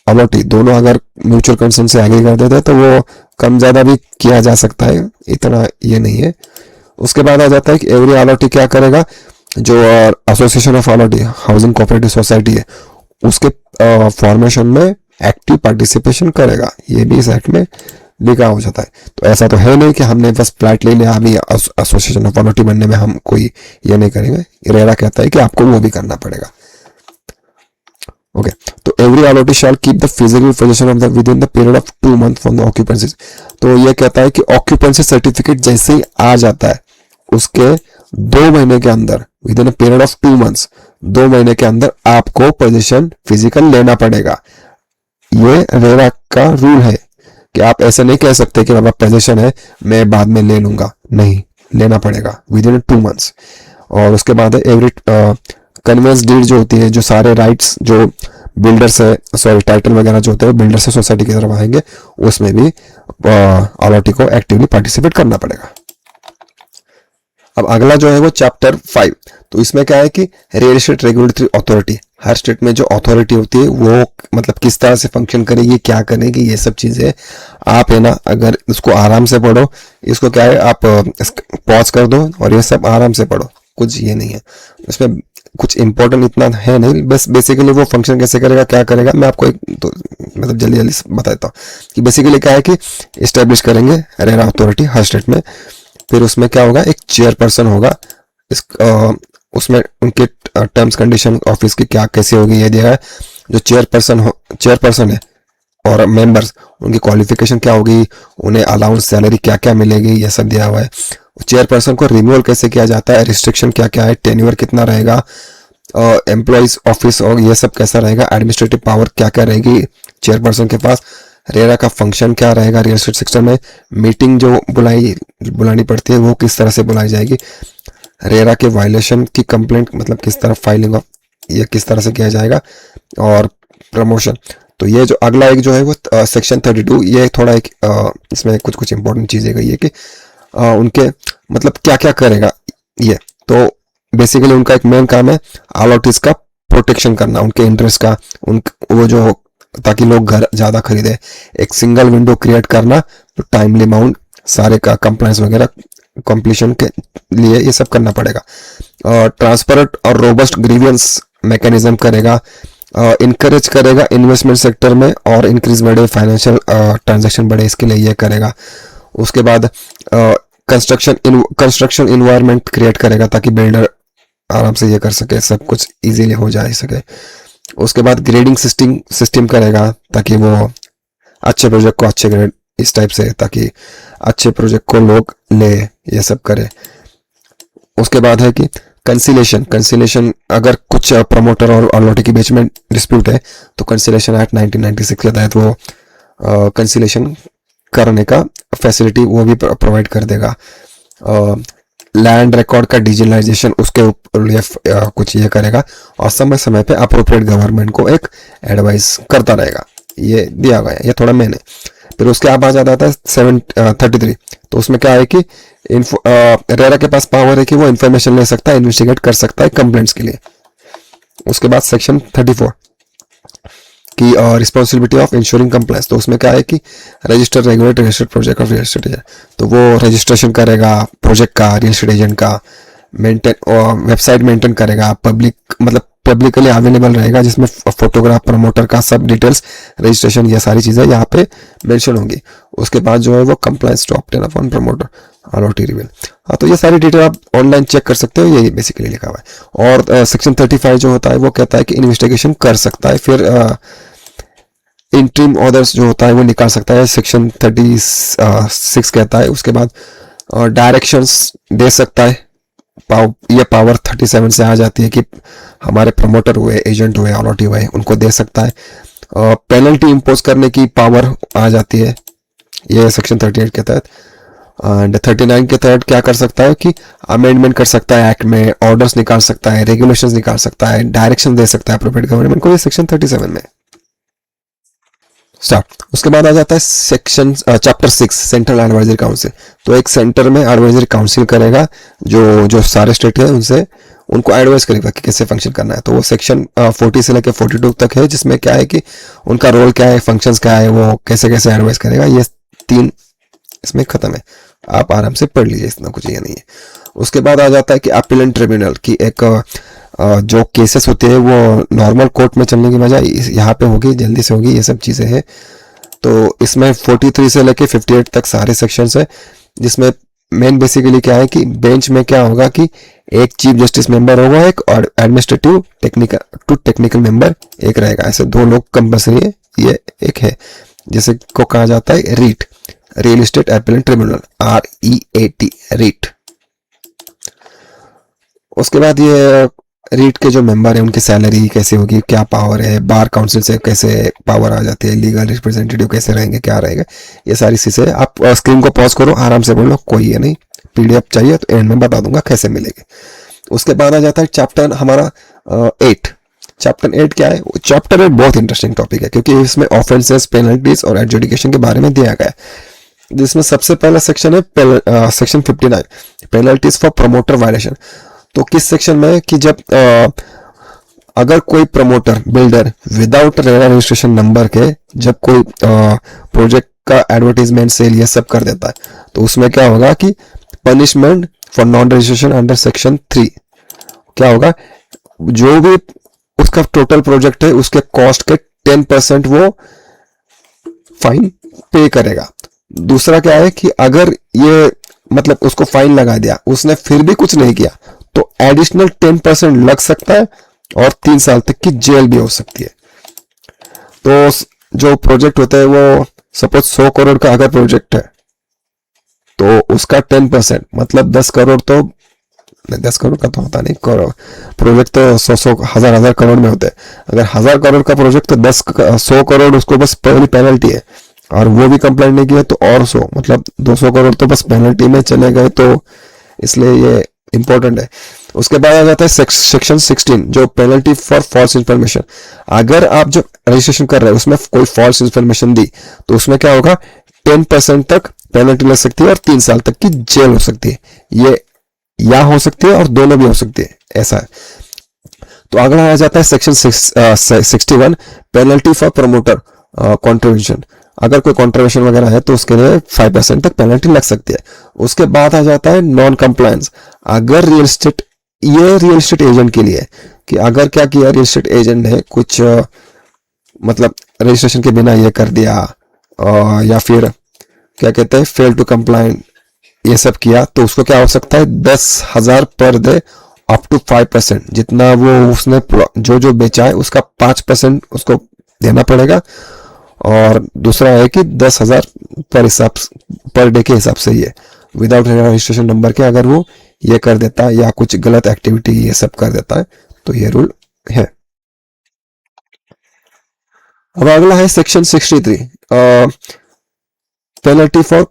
अलॉटी दोनों अगर म्यूचुअल कंसेंट से एग्री कर देते हैं तो वो कम ज्यादा भी किया जा सकता है, इतना ये नहीं है। उसके बाद आ जाता है कि एवरी अलॉटी क्या करेगा, जो association of allottee housing cooperative society है उसके फॉर्मेशन में एक्टिव पार्टिसिपेशन करेगा, ये भी इस एक्ट में लिखा हो जाता है। तो ऐसा तो है नहीं कि हमने बस फ्लैट ले लिया, अभी एसोसिएशन ऑफ अलॉटी बनने में हम कोई ये नहीं करेंगे। रेरा कहता है कि आपको वो भी करना पड़ेगा। ओके, तो every allottee shall keep the physical position of the within the period of 2 months from the occupancy. तो ये कहता है कि ऑक्यूपेंसी सर्टिफिकेट जैसे ही आ जाता है उसके 2 महीने के अंदर, with in a period of 2 months, 2 महीने के अंदर आपको पोजीशन फिजिकल लेना पड़ेगा। ये रेरा का रूल है कि आप ऐसा नहीं कह सकते कि मेरा पोजीशन है मैं बाद में ले लूंगा, नहीं, लेना पड़ेगा विद इन 2 months। और उसके बाद एवरी कन्वेंस डीड जो होती है, जो सारे राइट्स जो बिल्डर से, सॉरी टाइटल वगैरह जो होते हैं बिल्डर से सोसाइटी की तरफ आएंगे, उसमें भी अलॉटी को एक्टिवली पार्टिसिपेट करना पड़ेगा। अब अगला जो है वो चैप्टर 5। तो इसमें क्या है कि रियल एस्टेट रेगुलेटरी अथॉरिटी, हर स्टेट में जो अथॉरिटी होती है वो मतलब किस तरह से फंक्शन करेगी, क्या करेगी, ये सब चीजें आप है ना अगर इसको आराम से पढ़ो, इसको क्या है आप पॉज कर दो और ये सब आराम से पढ़ो, कुछ ये नहीं है इसमें, कुछ इंपॉर्टेंट इतना है नहीं, बस बेसिकली वो फंक्शन कैसे करेगा, क्या करेगा, मैं आपको एक तो मतलब जल्दी जल्दी बताता हूँ कि बेसिकली क्या है कि इस्टेब्लिश करेंगे रेरा अथॉरिटी हर स्टेट में। फिर उसमें क्या होगा, एक चेयरपर्सन होगा, इस उसमें उनके टर्म्स कंडीशन ऑफिस की क्या कैसे होगी ये दिया है। जो चेयरपर्सन है और मेंबर्स, उनकी क्वालिफिकेशन क्या होगी, उन्हें अलाउंस सैलरी क्या क्या मिलेगी, ये सब दिया हुआ है। चेयरपर्सन को रिमूवल कैसे किया जाता है, रिस्ट्रिक्शन क्या क्या है, टेन्योर कितना रहेगा, एम्प्लॉइज ऑफिस और ये सब कैसा रहेगा, एडमिनिस्ट्रेटिव पावर क्या क्या रहेगी चेयरपर्सन के पास, रेरा का फंक्शन क्या रहेगा रियल एस्टेट सेक्टर में, मीटिंग जो बुलानी पड़ती है वो किस तरह से बुलाई जाएगी, रेरा के वायलेशन की कंप्लेंट मतलब किस तरह फाइलिंग ऑफ ये किस तरह से किया जाएगा, और प्रमोशन। तो ये जो अगला एक जो है वो सेक्शन 32, ये थोड़ा एक इसमें कुछ कुछ इंपॉर्टेंट चीजें गई है कि उनके मतलब क्या क्या करेगा ये। तो बेसिकली उनका एक मेन काम है अलॉटीज का प्रोटेक्शन करना, उनके इंटरेस्ट का, वो जो ताकि लोग घर ज्यादा खरीदे, एक सिंगल विंडो क्रिएट करना, तो टाइमली अमाउंट सारे का कंप्लायंस वगैरह कंप्लीशन के लिए ये सब करना पड़ेगा। ट्रांसपेरेंट और रोबस्ट ग्रीवियंस मैकेनिज्म करेगा, इनकरेज करेगा इन्वेस्टमेंट सेक्टर में और इंक्रीज बढ़े, फाइनेंशियल ट्रांजैक्शन बढ़े, इसके लिए ये करेगा। उसके बाद कंस्ट्रक्शन इन्वायरमेंट क्रिएट करेगा ताकि बिल्डर आराम से ये कर सके, सब कुछ इजीली हो जा सके। उसके बाद ग्रेडिंग सिस्टम करेगा ताकि वो अच्छे प्रोजेक्ट को अच्छे ग्रेड इस टाइप से, ताकि अच्छे प्रोजेक्ट को लोग ले, ये सब करे। उसके बाद है कि कंसिलेशन अगर कुछ प्रमोटर और अलॉटी के बीच में डिस्प्यूट है तो कंसिलेशन एक्ट 1996 के तहत वो कंसिलेशन करने का फैसिलिटी वो भी प्रोवाइड कर देगा। लैंड रिकॉर्ड का डिजिटलाइजेशन उसके ऊपर कुछ ये करेगा, और समय समय पे अप्रोप्रिएट गवर्नमेंट को एक एडवाइस करता रहेगा, ये दिया गया है, ये थोड़ा मेन है। फिर उसके बाद आ जाता है 733। तो उसमें क्या है कि रेरा के पास पावर है कि वो इंफॉर्मेशन ले सकता है, इन्वेस्टिगेट कर सकता है कंप्लेंट्स के लिए। उसके बाद सेक्शन 34 की रिस्पॉन्सिबिलिटी ऑफ इंश्योरिंग कंप्लायंस। तो उसमें क्या है कि register regulate registered project of real estate agent, तो वो रजिस्ट्रेशन करेगा प्रोजेक्ट का, रियल एस्टेट एजेंट का, मेंटेन वेबसाइट मेंटेन करेगा, पब्लिक मतलब पब्लिकली अवेलेबल रहेगा जिसमें फोटोग्राफ प्रमोटर का सब डिटेल्स, रजिस्ट्रेशन, ये सारी चीजें यहाँ पे मेंशन होंगी। उसके बाद जो है वो compliance to obtain upon promoter allottee reveal. हाँ, तो ये सारी डिटेल आप ऑनलाइन चेक कर सकते हो, ये बेसिकली लिखा हुआ है। और सेक्शन 35 जो होता है वो कहता है कि इन्वेस्टिगेशन कर सकता है, फिर इंट्रीम ऑर्डर्स जो होता है वो निकाल सकता है, सेक्शन 36 कहता है। उसके बाद डायरेक्शंस दे सकता है ये पावर 37 से आ जाती है कि हमारे प्रमोटर हुए, एजेंट हुए, अलॉटी हुए, उनको दे सकता है। पेनल्टी इम्पोज करने की पावर आ जाती है ये सेक्शन 38 के तहत। एंड 39 के तहत क्या कर सकता है कि अमेंडमेंट कर सकता है एक्ट में, ऑर्डर्स निकाल सकता है, रेगुलेशंस निकाल सकता है, डायरेक्शन दे सकता है अप्रोप्रिएट गवर्नमेंट को, ये सेक्शन 37 में स्टार्ट। उसके बाद आ जाता है section chapter 6 central advisory council. तो एक सेंटर में एडवाइजरी काउंसिल करेगा, जो जो सारे स्टेट है उनसे उनको एडवाइस करेगा कि कैसे फंक्शन करना है। तो वो सेक्शन 40 से लेकर 42 तक है, जिसमें क्या है कि उनका रोल क्या है, फंक्शंस क्या है, वो कैसे कैसे एडवाइस करेगा। ये 3 इसमें खत्म है, आप आराम से पढ़ लीजिए, इतना कुछ ये नहीं है। उसके बाद आ जाता है कि अपीलेंट ट्रिब्यूनल की एक जो केसेस होते हैं वो नॉर्मल कोर्ट में चलने की बजाय यहाँ पे होगी, जल्दी से होगी, ये सब चीज़ें हैं। तो इसमें 43 से लेके 58 तक सारे सेक्शंस है, जिसमें मेन बेसिकली क्या है कि बेंच में क्या होगा कि एक चीफ जस्टिस मेंबर होगा एक, और एडमिनिस्ट्रेटिव टेक्निकल मेंबर एक रहेगा। ऐसे 2 लोग कंपल्सरी है, ये एक है जिसे को कहा जाता है REAT, real estate appellate tribunal, REAT, REAT. उसके बाद ये रीट के जो मेंबर है उनकी सैलरी कैसे होगी, क्या पावर है, बार काउंसिल से कैसे पावर आ जाती है, लीगल रिप्रेजेंटेटिव कैसे रहेंगे, क्या रहेगा, ये सारी चीजें। आप स्क्रीन को पॉज करो, आराम से बोल लो, कोई ये नहीं, PDF चाहिए तो एंड में बता दूंगा कैसे मिलेगी। उसके बाद आ जाता है चैप्टर हमारा 8। चैप्टर 8 क्या है? चैप्टर 8 बहुत इंटरेस्टिंग टॉपिक है, क्योंकि इसमें ऑफेंसेस, पेनल्टीज और एडजुडिकेशन के बारे में दिया गया है। जिसमें सबसे पहला सेक्शन है section 59, penalties for promoter violation. तो किस सेक्शन में कि जब अगर कोई promoter, builder without RERA registration number के जब कोई प्रोजेक्ट का एडवर्टीजमेंट, सेल ये सब कर देता है, तो उसमें क्या होगा कि punishment for non registration under section 3 क्या होगा, जो भी उसका टोटल प्रोजेक्ट है उसके कॉस्ट के 10% वो फाइन पे करेगा। दूसरा क्या है कि अगर ये मतलब उसको फाइन लगा दिया, उसने फिर भी कुछ नहीं किया, तो एडिशनल 10% लग सकता है और 3 साल तक की जेल भी हो सकती है। तो जो प्रोजेक्ट होता है वो सपोज 100 करोड़ का अगर प्रोजेक्ट है, तो उसका 10% मतलब 10 करोड़, तो 10 करोड़ का तो होता नहीं, करोड़ प्रोजेक्ट तो 100 हजार करोड़ में होते हैं। अगर 1000 करोड़ का प्रोजेक्ट तो 100 करोड़ उसको बस पहली पेनल्टी है, और वो भी कंप्लेंट नहीं किया तो और 100 मतलब 200 करोड़ तो बस पेनल्टी में चले गए, तो इसलिए ये इंपॉर्टेंट है। उसके बाद आ जाता है सेक्शन 16, जो पेनल्टी फॉर फॉल्स इंफॉर्मेशन। अगर आप जो रजिस्ट्रेशन कर रहे हैं उसमें कोई फॉल्स इंफॉर्मेशन दी, तो उसमें क्या होगा, 10% तक पेनल्टी लग सकती है और 3 साल तक की जेल हो सकती है। ये या हो सकती है और दोनों भी हो सकती है, ऐसा है। तो अगला आ जाता है section 61, penalty for promoter contribution. अगर कोई कॉन्ट्रीब्यूशन वगैरह है तो उसके लिए 5% तक पेनल्टी लग सकती है। उसके बाद आ जाता है नॉन कंप्लायंस। अगर रियल एस्टेट एजेंट के लिए कि अगर क्या किया, रियल एस्टेट एजेंट ने कुछ मतलब रजिस्ट्रेशन के बिना ये कर दिया, या फिर क्या कहते हैं फेल टू कंप्लाइंट, ये सब किया, तो उसको क्या हो सकता है, 10,000 पर डे अप टू 5%, जितना वो उसने जो बेचा है उसका 5% उसको देना पड़ेगा। और दूसरा है कि 10,000 पर डे के हिसाब से ये विदाउट रजिस्ट्रेशन नंबर के अगर वो ये कर देता है या कुछ गलत एक्टिविटी ये सब कर देता है, तो ये रूल है। अब अगला है section 63, penalty for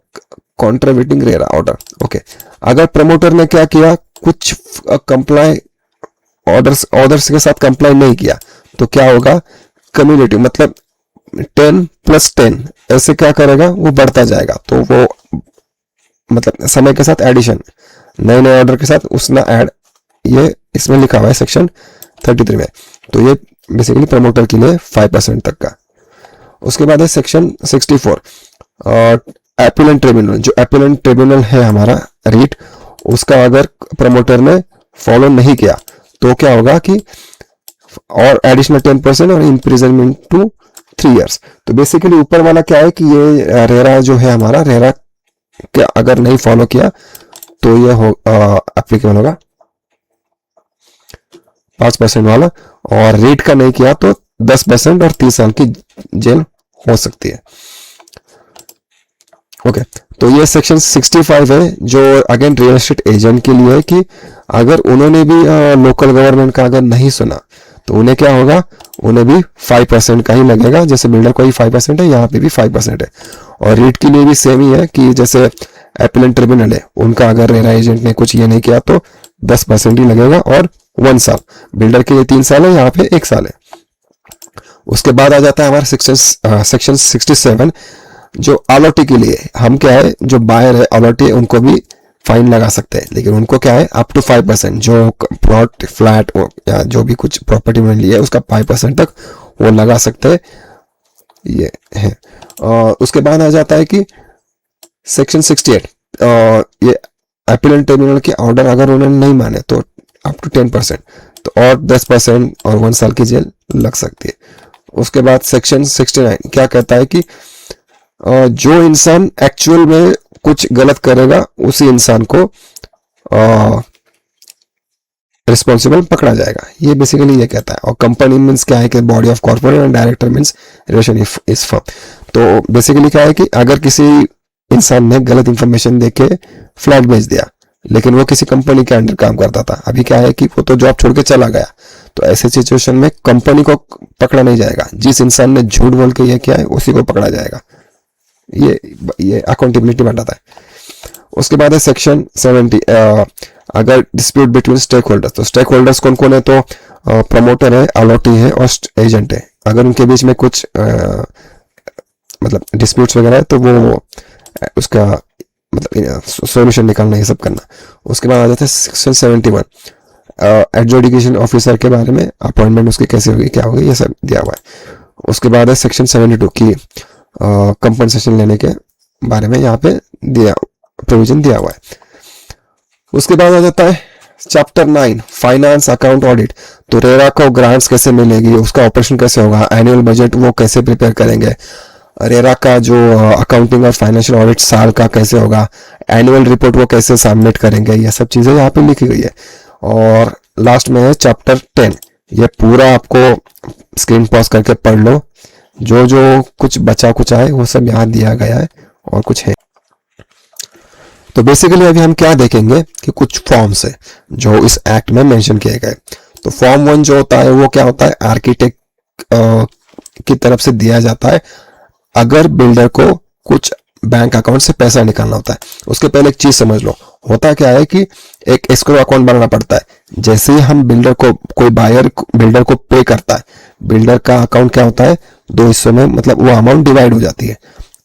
contravening RERA order. Okay, अगर प्रमोटर ने क्या किया, कुछ कंप्लाई ऑर्डर्स के साथ कंप्लाई नहीं किया, तो क्या होगा, कम्युलेटिव मतलब 10+10 ऐसे क्या करेगा, वो बढ़ता जाएगा। तो वो मतलब समय के साथ एडिशन, नए नए ऑर्डर के साथ उसना ऐड, ये इसमें लिखा हुआ है सेक्शन 33 में। तो ये बेसिकली प्रमोटर के लिए 5% तक का। उसके बाद है सेक्शन 64, अपीलेंट ट्रिब्यूनल। जो अपीलेंट ट्रिब्यूनल है हमारा रीट, उसका अगर प्रमोटर ने फॉलो नहीं किया तो क्या होगा कि और एडिशनल 10% और इम्प्रिजनमेंट टू 3 years। तो बेसिकली ऊपर वाला क्या है कि ये रेरा जो है हमारा, रेरा क्या अगर नहीं फॉलो किया तो ये हो एप्लीकेबल होगा 5% वाला, और रेट का नहीं किया तो 10% और 30 साल की जेल हो सकती है। ओके, तो ये सेक्शन 65 है जो अगेन रियल एस्टेट एजेंट के लिए है कि अगर उन्होंने भी लोकल गवर्नमेंट का अगर नहीं सुना तो उन्हें क्या होगा, उन्हें भी 5% का ही लगेगा। जैसे बिल्डर को ही 5% है, यहाँ पे भी 5% है। और रीट के लिए भी सेम ही है कि जैसे एपेलेंट ट्रिब्यूनल है, उनका अगर रेरा एजेंट ने कुछ ये नहीं किया तो 10% ही लगेगा और 1 साल। बिल्डर के लिए 3 साल है, यहाँ पे 1 साल है। उसके बाद आ जाता है हमारा सेक्शन 67 जो अलॉटी के लिए। हम क्या है, जो बायर है अलॉटी है उनको भी फाइन लगा सकते हैं, लेकिन उनको क्या है अप टू 5%, जो प्लॉट फ्लैट या जो भी कुछ प्रॉपर्टी में लिया है उसका 5% तक वो लगा सकते हैं, ये है। और उसके बाद आ जाता है कि सेक्शन 68 ये अपीलेंट ट्रिब्यूनल के ऑर्डर अगर उन्होंने नहीं माने तो अप टू 10%, तो और 10% और 1 साल की जेल लग सकती है। उसके बाद सेक्शन 69 क्या कहता है कि जो इंसान एक्चुअल में कुछ गलत करेगा उसी इंसान को रिस्पॉन्सिबल पकड़ा जाएगा, ये बेसिकली ये कहता है। और कंपनी मीन्स क्या है कि body of corporate and director means relation is firm. तो बेसिकली क्या है कि अगर किसी इंसान ने गलत इंफॉर्मेशन देके फ्लैट बेच दिया, लेकिन वो किसी कंपनी के अंडर काम करता था, अभी क्या है कि वो तो जॉब छोड़ के चला गया, तो ऐसे सिचुएशन में कंपनी को पकड़ा नहीं जाएगा, जिस इंसान ने झूठ बोल के ये किया है उसी को पकड़ा जाएगा। ये अकाउंटेबिलिटी बताता है। उसके बाद है सेक्शन 70 अगर डिस्प्यूट बिटवीन स्टेक होल्डर्स। तो स्टेक होल्डर्स कौन कौन है, तो प्रमोटर है, अलॉटी है और एजेंट है। अगर उनके बीच में कुछ मतलब डिस्प्यूट्स वगैरह है तो वो उसका मतलब सॉल्यूशन निकालना, ये सब करना। उसके बाद आ जाता है सेक्शन 71 एडजुडिकेशन ऑफिसर के बारे में, अपॉइंटमेंट उसकी कैसे होगी, क्या होगी, ये सब दिया हुआ है। उसके बाद है सेक्शन 72 की कंपनसेशन लेने के बारे में, यहाँ पे दिया प्रोविजन दिया हुआ है। उसके बाद आ जाता है चैप्टर 9 फाइनेंस अकाउंट ऑडिट। तो रेरा को ग्रांट्स कैसे मिलेगी, उसका ऑपरेशन कैसे होगा, एनुअल बजट वो कैसे प्रिपेयर करेंगे, रेरा का जो अकाउंटिंग और फाइनेंशियल ऑडिट साल का कैसे होगा, एनुअल रिपोर्ट वो कैसे सबमिट करेंगे, ये सब चीजें यहाँ पे लिखी गई है। और लास्ट में है चैप्टर 10, ये पूरा आपको स्क्रीन पॉज करके पढ़ लो, जो जो कुछ बचा कुछ आए वो सब यहाँ दिया गया है और कुछ है। तो बेसिकली अभी हम क्या देखेंगे कि कुछ फॉर्म्स है जो इस एक्ट में मेंशन किए गए। तो फॉर्म 1 जो होता है वो क्या होता है, आर्किटेक्ट की तरफ से दिया जाता है अगर बिल्डर को कुछ बैंक अकाउंट से पैसा निकालना होता है। उसके पहले एक चीज समझ लो, होता क्या है कि एक एस्क्रो अकाउंट बनाना पड़ता है। जैसे ही हम बिल्डर को, कोई बायर बिल्डर को पे करता है, बिल्डर का अकाउंट क्या होता है 2 हिस्सों में, मतलब वो अमाउंट डिवाइड हो जाती है।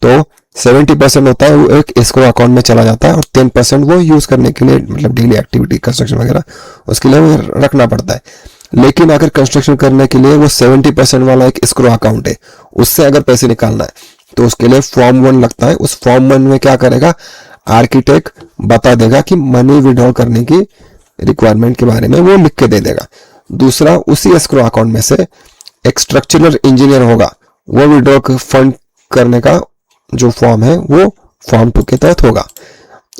तो 70% होता है वो एक एस्क्रो अकाउंट में चला जाता है और 10% वो यूज करने के लिए, मतलब डेली एक्टिविटी कंस्ट्रक्शन वगैरह उसके लिए वो रखना पड़ता है। लेकिन अगर कंस्ट्रक्शन करने के लिए वो 70% वाला एक एस्क्रो अकाउंट है, उससे अगर पैसे निकालना है तो उसके लिए फॉर्म 1 लगता है। उस फॉर्म 1 में क्या करेगा, आर्किटेक्ट बता देगा कि मनी विड्रॉ करने की रिक्वायरमेंट के बारे में वो लिख के दे देगा। दूसरा, उसी एस्क्रो अकाउंट में से एक स्ट्रक्चरल इंजीनियर होगा, वो विड्रॉ फंड करने का जो फॉर्म है वो फॉर्म 2 के तहत होगा।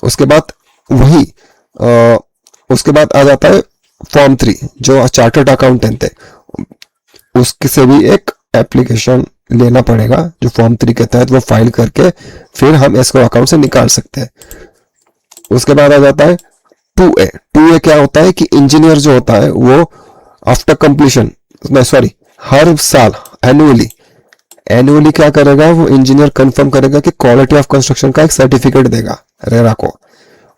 उसके बाद उसके बाद आ जाता है फॉर्म 3 जो चार्टर्ड अकाउंटेंट है, उसके से भी एक एप्लीकेशन लेना पड़ेगा जो फॉर्म 3 के तहत वो फाइल करके फिर हम एस्क्रो अकाउंट से निकाल सकते हैं। उसके बाद आ जाता है 2A क्या होता है कि इंजीनियर जो होता है वो आफ्टर कंप्लीशन, हर साल एनुअली क्या करेगा, वो इंजीनियर कंफर्म करेगा कि क्वालिटी ऑफ कंस्ट्रक्शन का एक सर्टिफिकेट देगा रेरा को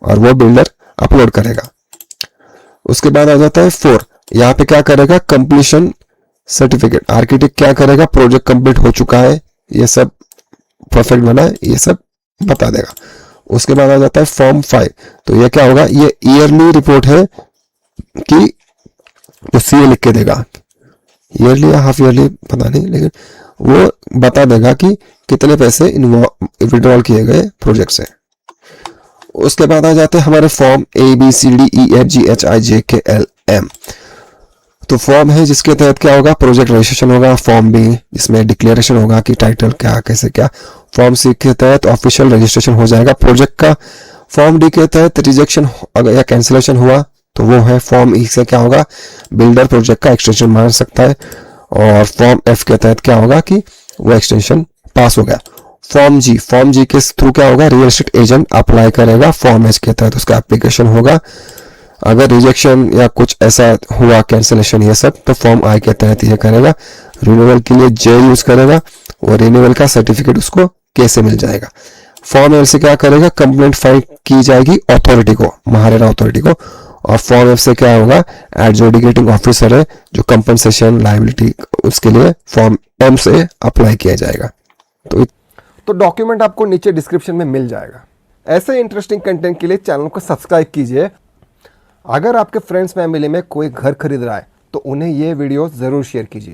और वो बिल्डर अपलोड करेगा। उसके बाद आ जाता है 4, यहाँ पे क्या करेगा, कंप्लीशन सर्टिफिकेट। आर्किटेक्ट क्या करेगा, प्रोजेक्ट कंप्लीट हो चुका है, ये सब परफेक्ट बना है, ये सब बता देगा। उसके बाद आ जाता है फॉर्म 5, तो ये क्या होगा, ये ईयरली रिपोर्ट है कि सीए लिख के देगा, ईयरली या हाफ ईयरली पता नहीं, लेकिन वो बता देगा कि कितने पैसे विड्रॉल किए गए प्रोजेक्ट से। उसके बाद आ जाते हैं हमारे फॉर्म ABCDEFGHIJKLM। तो फॉर्म है जिसके तहत क्या होगा, प्रोजेक्ट रजिस्ट्रेशन होगा। फॉर्म B जिसमें डिक्लेरेशन होगा कि टाइटल क्या कैसे क्या। फॉर्म C के तहत ऑफिशियल रजिस्ट्रेशन हो जाएगा प्रोजेक्ट का। फॉर्म D के तहत रिजेक्शन अगर या कैंसिलेशन हुआ तो वो है फॉर्म E से क्या होगा, बिल्डर प्रोजेक्ट का एक्सटेंशन मांग सकता है। और फॉर्म F के तहत क्या होगा कि वो एक्सटेंशन पास हो गया। फॉर्म जी के थ्रू क्या होगा, रियल एस्टेट एजेंट अप्लाई करेगा फॉर्म एच के तहत, उसका एप्लीकेशन होगा। अगर रिजेक्शन या कुछ ऐसा हुआ, कैंसिलेशन ये सब, तो फॉर्म आई के तहत ये करेगा। रिन्यूअल के लिए जे यूज करेगा और रिन्यूअल का सर्टिफिकेट उसको के से मिल जाएगा। फॉर्म एल से क्या करेगा, कंप्लेंट फाइल की जाएगी अथॉरिटी को, महारेरा अथॉरिटी को। और फॉर्म एफ से क्या होगा, एडजुडिकेटिंग ऑफिसर है जो कंपनसेशन लायबिलिटी, उसके लिए फॉर्म एम से अप्लाई किया जाएगा। तो डॉक्यूमेंट आपको नीचे डिस्क्रिप्शन में मिल जाएगा। ऐसे इंटरेस्टिंग कंटेंट के लिए चैनल को सब्सक्राइब कीजिए। अगर आपके फ्रेंड्स फैमिली में कोई घर खरीद रहा है तो उन्हें ये वीडियो ज़रूर शेयर कीजिए।